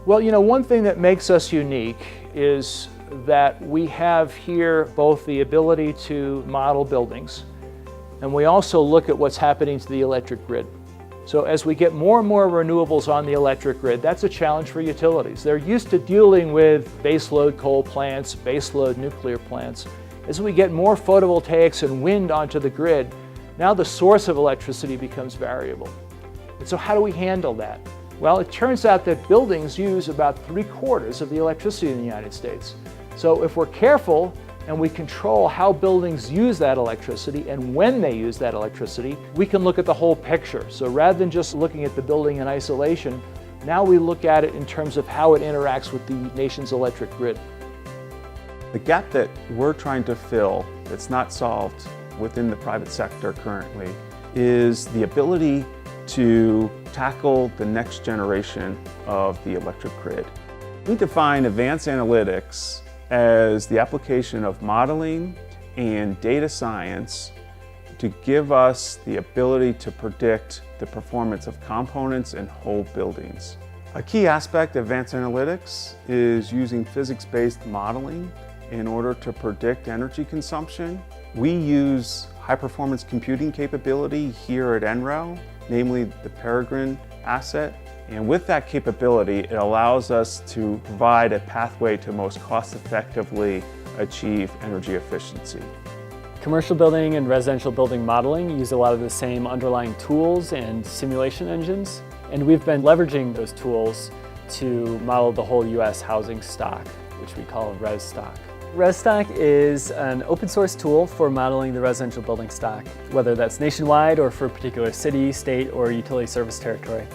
Well, one thing that makes us unique is that we have here both the ability to model buildings, and we also look at what's happening to the electric grid. So as we get more and more renewables on the electric grid, that's a challenge for utilities. They're used to dealing with baseload coal plants, baseload nuclear plants. As we get more photovoltaics and wind onto the grid, now the source of electricity becomes variable. And so how do we handle that? Well, it turns out that buildings use about 3/4 of the electricity in the United States. So if we're careful and we control how buildings use that electricity and when they use that electricity, we can look at the whole picture. So rather than just looking at the building in isolation, now we look at it in terms of how it interacts with the nation's electric grid. The gap that we're trying to fill that's not solved within the private sector currently is the ability to tackle the next generation of the electric grid. We define advanced analytics as the application of modeling and data science to give us the ability to predict the performance of components and whole buildings. A key aspect of advanced analytics is using physics-based modeling in order to predict energy consumption. We use high-performance computing capability here at NREL, namely the Peregrine asset. And with that capability, it allows us to provide a pathway to most cost-effectively achieve energy efficiency. Commercial building and residential building modeling use a lot of the same underlying tools and simulation engines, and we've been leveraging those tools to model the whole U.S. housing stock, which we call ResStock. ResStock is an open source tool for modeling the residential building stock, whether that's nationwide or for a particular city, state, or utility service territory.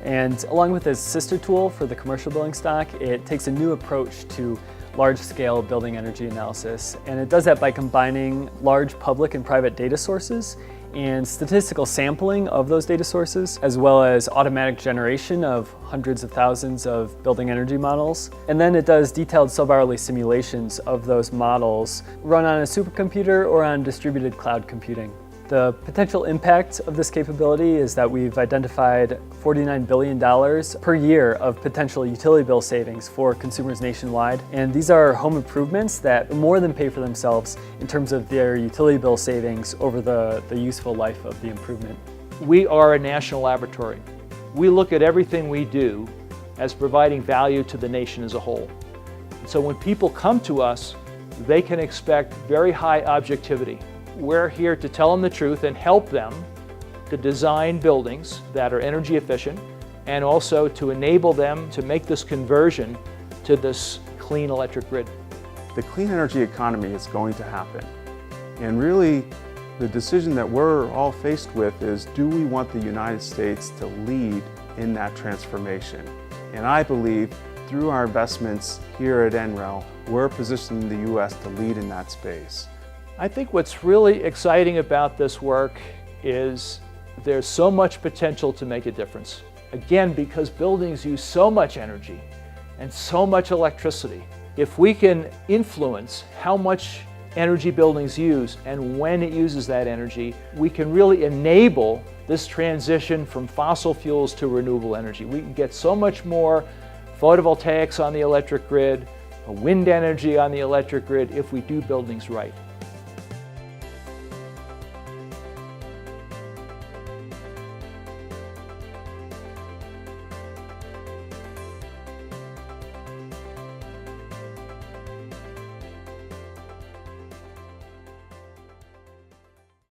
And along with its sister tool for the commercial building stock, it takes a new approach to large-scale building energy analysis. And it does that by combining large public and private data sources and statistical sampling of those data sources, as well as automatic generation of hundreds of thousands of building energy models. And then it does detailed sub-hourly simulations of those models run on a supercomputer or on distributed cloud computing. The potential impact of this capability is that we've identified $49 billion per year of potential utility bill savings for consumers nationwide. And these are home improvements that more than pay for themselves in terms of their utility bill savings over the useful life of the improvement. We are a national laboratory. We look at everything we do as providing value to the nation as a whole. So when people come to us, they can expect very high objectivity. We're here to tell them the truth and help them to design buildings that are energy efficient and also to enable them to make this conversion to this clean electric grid. The clean energy economy is going to happen. And really, the decision that we're all faced with is, do we want the United States to lead in that transformation? And I believe through our investments here at NREL, we're positioning the U.S. to lead in that space. I think what's really exciting about this work is there's so much potential to make a difference. Again, because buildings use so much energy and so much electricity. If we can influence how much energy buildings use and when it uses that energy, we can really enable this transition from fossil fuels to renewable energy. We can get so much more photovoltaics on the electric grid, wind energy on the electric grid if we do buildings right.